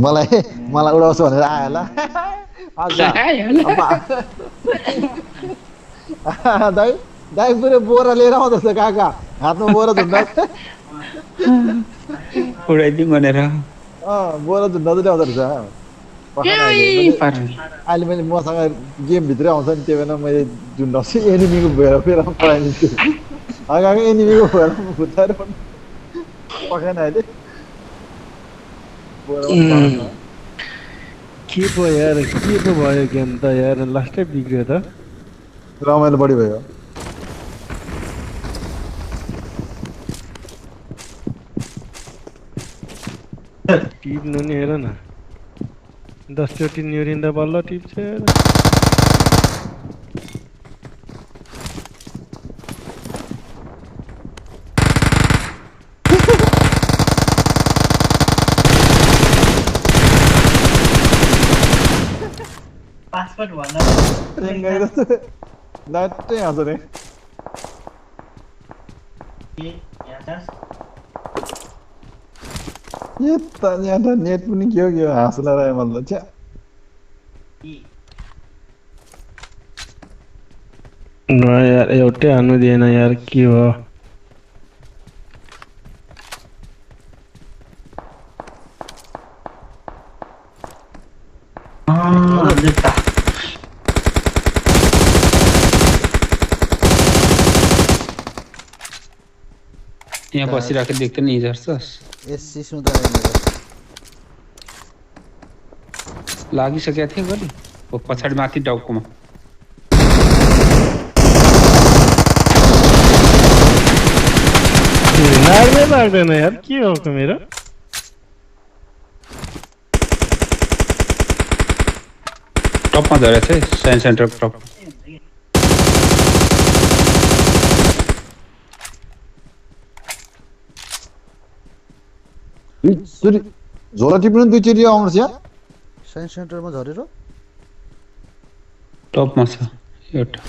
मलाई उडाउँछ भनेर आयो होला दाइ दाइ पुरै बोरा लिएर आउँदैछ काका हातमा बोरा झुन्डा उडाइदिउँ भनेर बोरा झुन्डा चाहिँ ल्याउँदो रहेछ अहिले मैले मसँग गेमभित्रै आउँछ नि त्यो बेला मैले झुन्डाउँछु एनिमीको भएर फेरि पठाइदिन्छु अगाको एनिमीको भएर फुटाएर पकाएन अहिले के पो यार के पो भयो गेम त यार लास्टै बिग्रियो त रमाइलो बढी भयो टिप्नु नि हेर न 10 चोटि निहुरिँदा बल्ल टिप्छ यार पासवर्ड भन्न लाट्टै हाँस रे यहाँ त नेट पनि के हो हाँसला रह्यो मलाई छ्या यार एउटै हान्नु दिएन यार के हो यहाँ बसिराखेको देख्दै नि झर्छस् एससी सुन्दा मेरो लागिसकेको थियो गरी पछाडि माथि टाउकोमा लाग्दैन यार के हो मेरो टपमा झरेको थियो साइन्स सेन्टर टप झोला टिप्नु दुईचोटि आउनुहोस् यहाँ साइन्स सेन्टरमा झरेर टपमा छ एउटा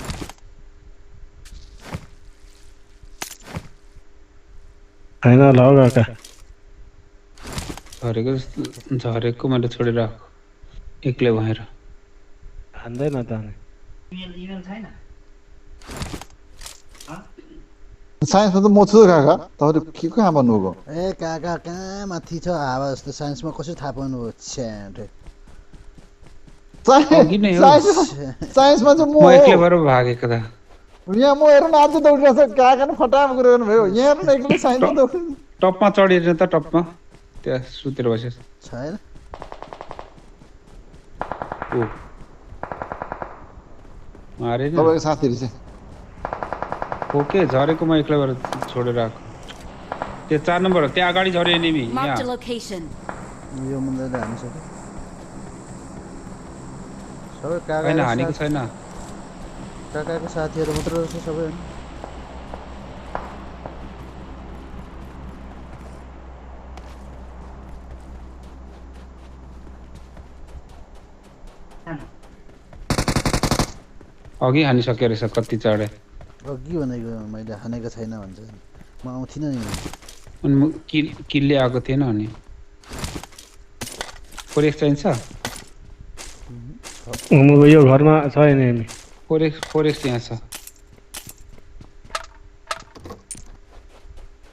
छैन होला हौ काका झरेको मैले छोडेर आएको एक्लै भएर हान्दैन त इमेल छैन साइन्समा त म छु काका तपाईँले के कहाँ भन्नुभएको ए काका कहाँ माथि छ हावा जस्तो साइन्समा कसरी थाहा पाउनुभयो छ्याटे साइन्समा चाहिँ म एक्लै भएर भागेको त यहाँ म हेर्नु आज दौडिरहेको छ काका नि फटाम गरेर भयो यहाँ हेर्नु एक्लै साइन्समा दौडिनु टपमा चढेर त टपमा त्यहाँ सुतेर बसेछ छैन ओ मारे नि तपाईँको साथीहरू चाहिँ ओके झरेको म एक्लै भएर छोडेर आएको त्यो 4 नम्बर हो त्यहाँ अगाडि झऱ्यो एनिमी Marked a यहाँ location. यो मुन्दाले हानिसक्यो सबै हैन हानेको छैन काकाको साथीहरू मात्र रहेछ सबै अघि हानिसक्यो रहेछ कति चढे अघि भनेको मैले हानेको छैन भन्छ म आउँथिनँ नि अनि म किलले आएको थिएन अनि फोरेक्स चाहिन्छ यो घरमा छैन नि फोरेक्स यहाँ छ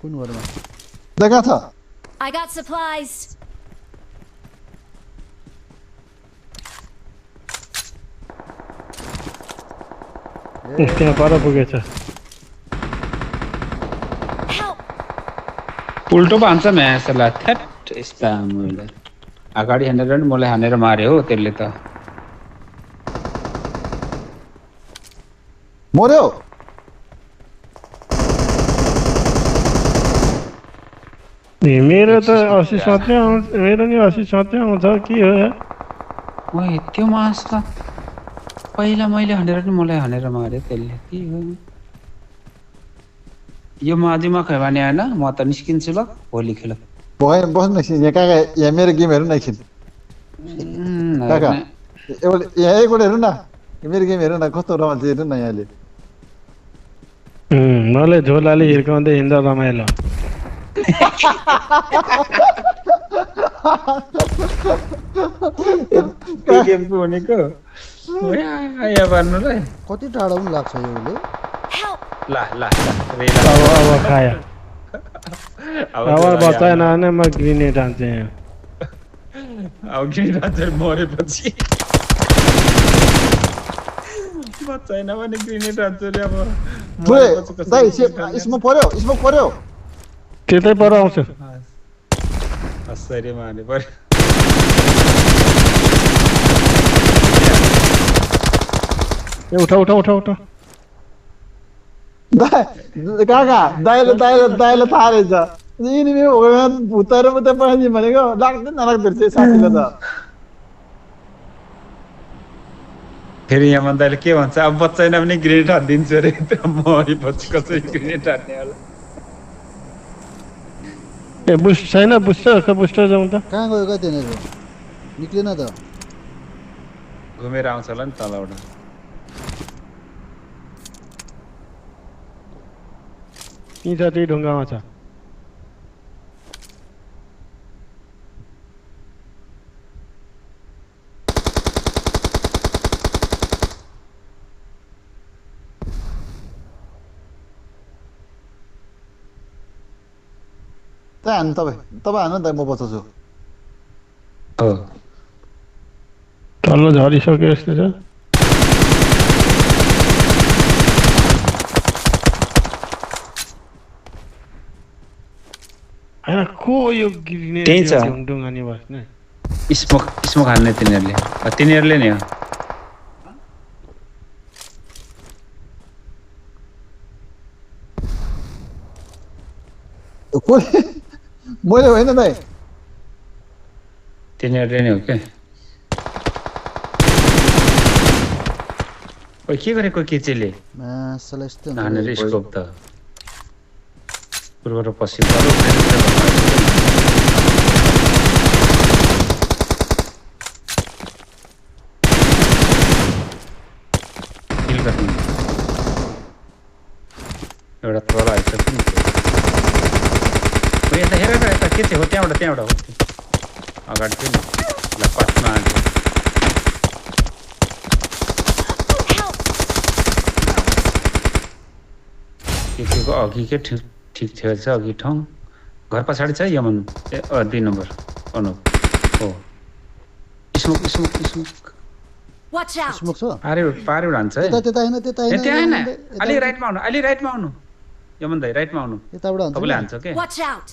कुन घरमा देखा छ I got supplies. त्यहाँ पर पुगेछ Help! उल्टो पो हान्छ म्यासला थ्याट यस्ता मैले अगाडि हानेर नि मलाई हानेर मार्यो हो त्यसले त मर्यो मेरो त 80 70 आउँछ मेरो नि 80 70 आउँछ के हो यार ओए त्यो मास त पहिला मैले हानेर नि मलाई हानेर मार्यो त्यसले के हो यो माजिमा खै भने हैन म त निस्किन्छु ल भोलि खेल भएन बस्नु एकछिन यहाँ काका यहाँ मेरो गेम हेर्नु न एकछिन काका एउटा यहाँ एकवटा हेर्नु न मेरो गेम हेर न कस्तो रमाइलो हेर्नु न यहाँले मलाई झोलाले हिर्काउँदै हिँड्दा रमाइलो त्यो गेमको भनेको या भन्नुलाई कति टाढा पनि लाग्छ यो उसले Help! ला ला अब खायो अब बचाएन भने म ग्रेनेड हान्छु यहाँ अब ग्रेनेड मरेपछि बचाएन भने ग्रेनेड हान्छु रे अब दाइ स्मोक पर्यो त्यतै पर आउँछ आश्चर्यमा हाने पर्यो ए उठा काका दाइले थाहा रहेछ यिनी भुताएर मात्रै पठाइदिउँ भनेको लाग्दै नलाग्दो रहेछ साथीले त फेरि यहाँ भन्दाखेरि के भन्छ अब बच्चैन भने ग्रेनेड हानिदिन्छु अरे मरेपछि कसरी ग्रेनेड हान्ने होला ए बुस्ट छैन बुस्टर जाउँ त कहाँ गयो क्या त्यहाँनिर निक्लेन त घुमेर आउँछ होला नि तलबाट यी छ त्यही ढुङ्गामा छ त्यहाँ हान्नु तपाईँ हान्नु नि त म बचाउँछु हो तल्लो झरिसक्यो यस्तो छ हैन को यो ग्रेनेड त्यही छ। ढुङ्गा नि बस्ने स्मोक हान्ने तिनीहरूले नि हो मैले होइन दाइ तिनीहरूले नि हो क्या ओइ के गरेको केचेले मासलाई यस्तो हानेर स्कोप त पूर्व र पश्चिम एउटा तल आइसक्यो नि यता हेर न यता के चाहिँ हो त्यहाँबाट हो अगाडि थियो नि ल पासमा आएको के अघि के ठिक थियो छ अघि ठाउँ घर पछाडि छ यमन 2 नम्बर अनुप हो स्मोक Watch out! स्मोक छ पार्यो हान्छ है त्यता हैन त्यहाँ हैन अलि राइटमा आउनु यमन दाइ राइटमा आउनु यताबाट हुन्छ तपाईले हान्छ के Watch out!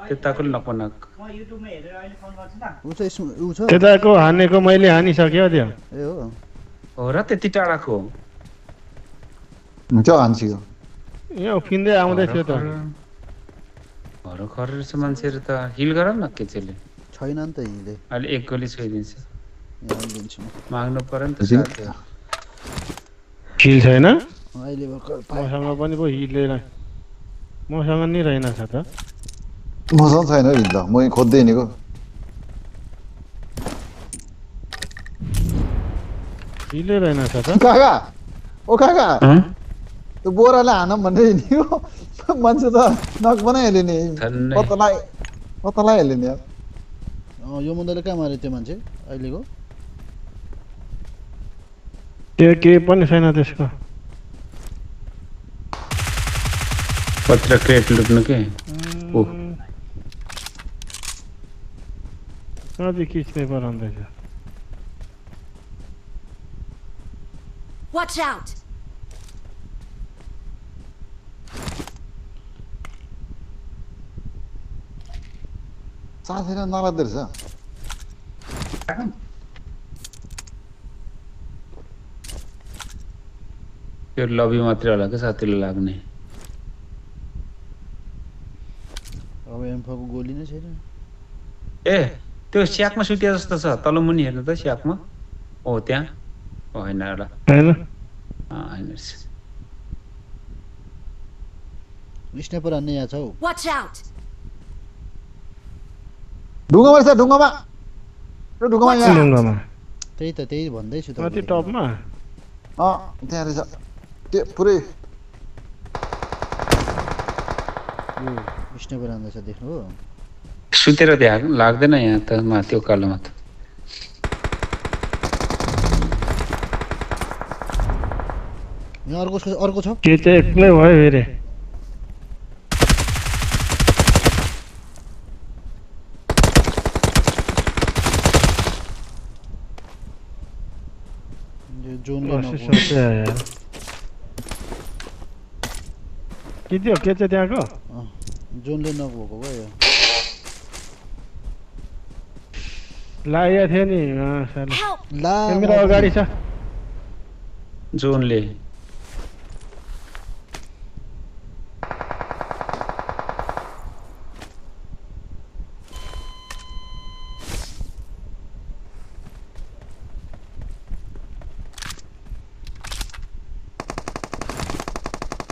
त्यताको नपनाक म युट्युबमा हेरेर अहिले फोन गर्छु न उ छ त्यताको हानेको मैले हानिसक्यो त्यो ए हो हो र त्यति टाढाको त्यो हान्छु यो यहाँ उफ्किँदै आउँदै थियो त भर रहेछ मान्छेहरू त हिल गर न केचेले छैन नि त हिले अहिले एक गोली छोइदिन्छ यहाँ दिन्छु माग्नु पर्यो नि त साथी हिल छैन अहिले भर्खर मसँग पनि पो हिलेर मसँग नि रहेनछ त मसँग छैन हिल त म खोज्दै हिँडेको हिले रहेनछ त काका त्यो बोराले हानौँ भनेर हिँडेको मान्छे त नक बनाइहाल्यो नि धन्नै। पत्ता लगाइहाल्यो नि यार यो मुन्दाले कहाँ मार्यो त्यो मान्छे अहिलेको त्यो के पनि छैन त्यसको पत्र क्रेट लुट्नु के ओ अझै खिच्नै पराउँदैछ Watch out! साथीले नलाग्दो रहेछ त्यो लबी मात्रै होला के साथीले लाग्ने अब एम्फोको गोली नै छैन ए त्यो स्याकमा सुतिया जस्तो छ तल मुनि हेर्नु त स्याकमा ओ त्यहाँ ओ हैन होला हैन हैन स्नाइपर हान्ने यहाँ छ हौ Watch out! ढुङ्गामा रहेछ ढुङ्गामा यहाँ ढुङ्गामा त्यही भन्दैछु त माथि टपमा त्यहाँ रहेछ त्यो पुरै स्नेपर आउँदैछ देख्नु हो सुतेर लाग्दैन यहाँ त माथि उकालोमा त यहाँ अर्को छ के चाहिँ एक्लै भयो फेरि जोनले सबै आयो के थियो के चाहिँ त्यहाँको जोनले नगएको भयो लागेको थियो नि सानो Help! ला मेरो अगाडि छ जोनले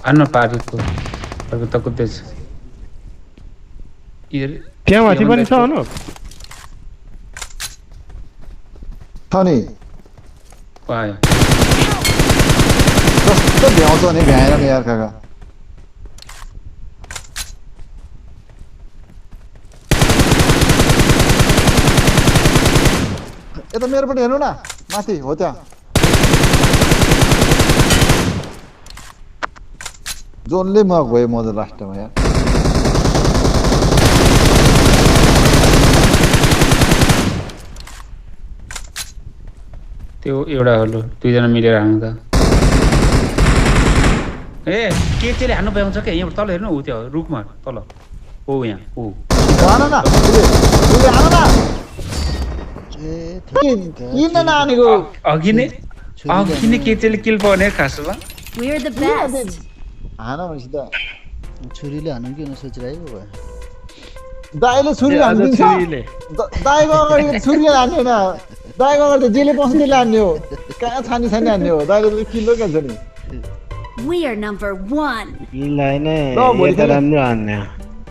अन्न पारेको अर्को त कुद्दैछ त्यहाँ माथि पनि छ अनु छ नि पायो कस्तो भ्याउँछ नि भ्याएन नि यार काका यता मेरोपट्टि हेर्नु न माथि हो त्यहाँ जोनले मग भयो म त लास्टमा यार त्यो एउटा हलो दुईजना मिलेर हान्नु त ए के चाहिँ हान्नु पाउँछ क्या यहाँ तल हेर्नु ऊ त्यो रुखमा तल ओ यहाँ ऊ आन न उसले आन न ए किन नआनेको अघि नै के चाहिँ किल पाउने खासमा We're the best. हान भनेपछि त छुरीले हानौँ कि सोचिरहेको भयो दाइले छुरी हानिदिन्छ छुरीले दाइको अगाडि छुरीले हान्ने होइन दाइको अगाडि त जेले पस्छ त्यसले हान्ने हो कहाँ छानी हान्ने हो दाइले त किलो क्या छ नि We are number 1. ल भोलि राम्रो हान्ने